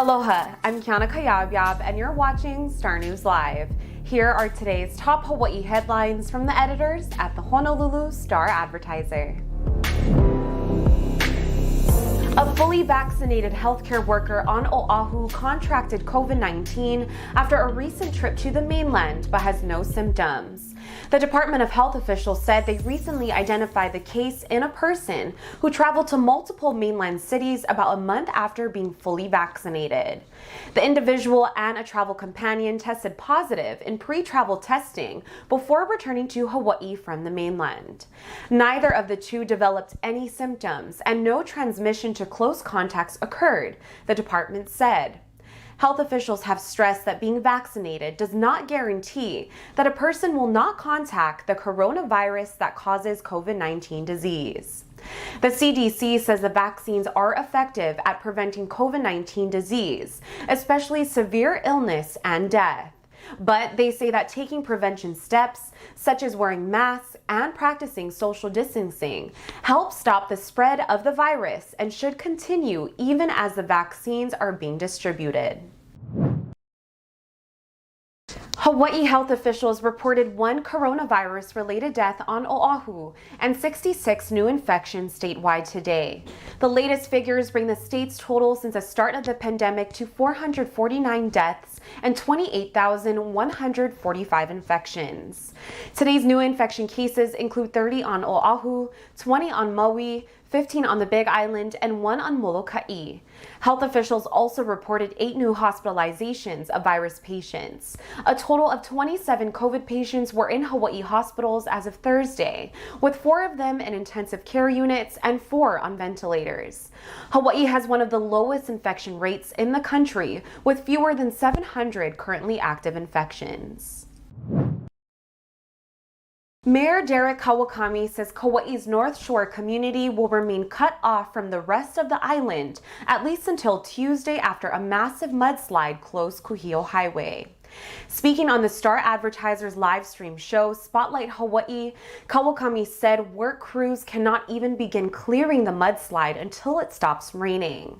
Aloha, I'm Kiana Cayabyab and you're watching Star News Live. Here are today's top Hawaii headlines from the editors at the Honolulu Star-Advertiser. A fully vaccinated healthcare worker on Oahu contracted COVID-19 after a recent trip to the mainland but has no symptoms. The Department of Health officials said they recently identified the case in a person who traveled to multiple mainland cities about a month after being fully vaccinated. The individual and a travel companion tested positive in pre-travel testing before returning to Hawaii from the mainland. Neither of the two developed any symptoms and no transmission to close contacts occurred, the department said. Health officials have stressed that being vaccinated does not guarantee that a person will not contact the coronavirus that causes COVID-19 disease. The CDC says the vaccines are effective at preventing COVID-19 disease, especially severe illness and death. But they say that taking prevention steps, such as wearing masks and practicing social distancing, help stop the spread of the virus and should continue even as the vaccines are being distributed. Hawaii health officials reported one coronavirus-related death on Oahu and 66 new infections statewide today. The latest figures bring the state's total since the start of the pandemic to 449 deaths and 28,145 infections. Today's new infection cases include 30 on Oahu, 20 on Maui, 15 on the Big Island, and 1 on Molokai. Health officials also reported 8 new hospitalizations of virus patients. A total of 27 COVID patients were in Hawaii hospitals as of Thursday, with 4 of them in intensive care units and 4 on ventilators. Hawaii has one of the lowest infection rates in the country, with fewer than 700 currently active infections. Mayor Derek Kawakami says Kauai's North Shore community will remain cut off from the rest of the island at least until Tuesday after a massive mudslide closed Kuhio Highway. Speaking on the Star-Advertiser's live stream show Spotlight Hawaii, Kawakami said work crews cannot even begin clearing the mudslide until it stops raining.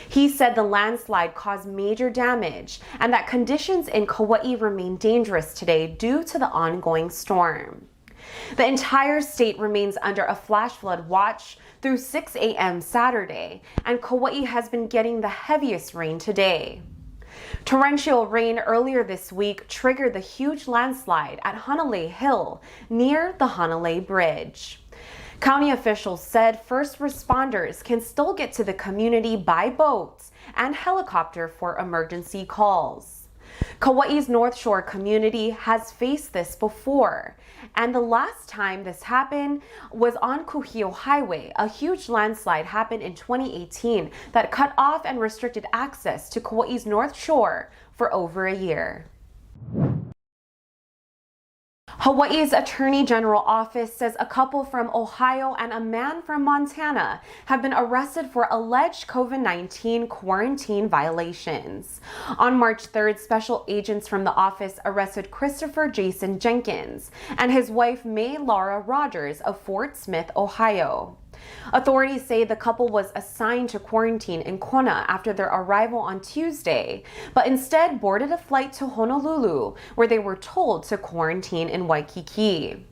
He said the landslide caused major damage and that conditions in Kauai remain dangerous today due to the ongoing storm. The entire state remains under a flash flood watch through 6 a.m. Saturday, and Kauai has been getting the heaviest rain today. Torrential rain earlier this week triggered the huge landslide at Hanalei Hill near the Hanalei Bridge. County officials said first responders can still get to the community by boat and helicopter for emergency calls. Kauai's North Shore community has faced this before, and the last time this happened was on Kuhio Highway. A huge landslide happened in 2018 that cut off and restricted access to Kauai's North Shore for over a year. Hawaii's Attorney General Office says a couple from Ohio and a man from Montana have been arrested for alleged COVID-19 quarantine violations. On March 3rd, special agents from the office arrested Christopher Jason Jenkins and his wife May Laura Rogers of Fort Smith, Ohio. Authorities say the couple was assigned to quarantine in Kona after their arrival on Tuesday, but instead boarded a flight to Honolulu, where they were told to quarantine in Waikiki.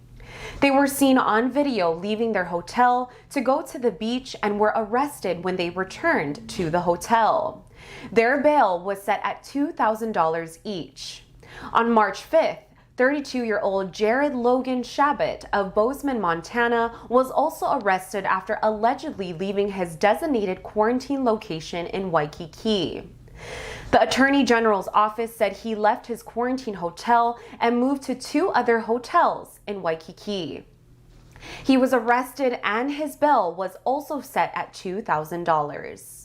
They were seen on video leaving their hotel to go to the beach and were arrested when they returned to the hotel. Their bail was set at $2,000 each. On March 5th, 32-year-old Jared Logan Shabbat of Bozeman, Montana, was also arrested after allegedly leaving his designated quarantine location in Waikiki. The Attorney General's office said he left his quarantine hotel and moved to 2 other hotels in Waikiki. He was arrested and his bail was also set at $2,000.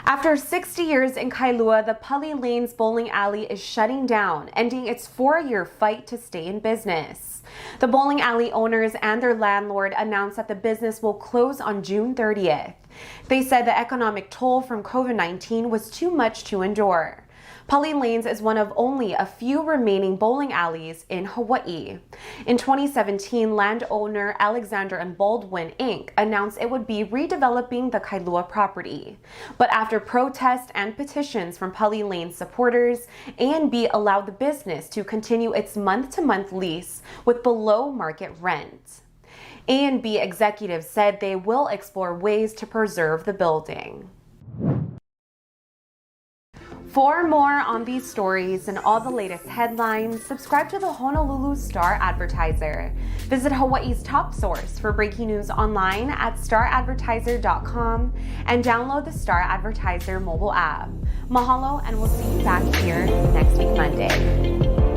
After 60 years in Kailua, the Pali Lanes bowling alley is shutting down, ending its 4-year fight to stay in business. The bowling alley owners and their landlord announced that the business will close on June 30th. They said the economic toll from COVID-19 was too much to endure. Pali Lanes is one of only a few remaining bowling alleys in Hawaii. In 2017, landowner Alexander and Baldwin Inc. announced it would be redeveloping the Kailua property. But after protests and petitions from Pali Lane supporters, A&B allowed the business to continue its month-to-month lease with below-market rent. A&B executives said they will explore ways to preserve the building. For more on these stories and all the latest headlines, subscribe to the Honolulu Star-Advertiser. Visit Hawaii's top source for breaking news online at staradvertiser.com and download the Star-Advertiser mobile app. Mahalo, and we'll see you back here next week Monday.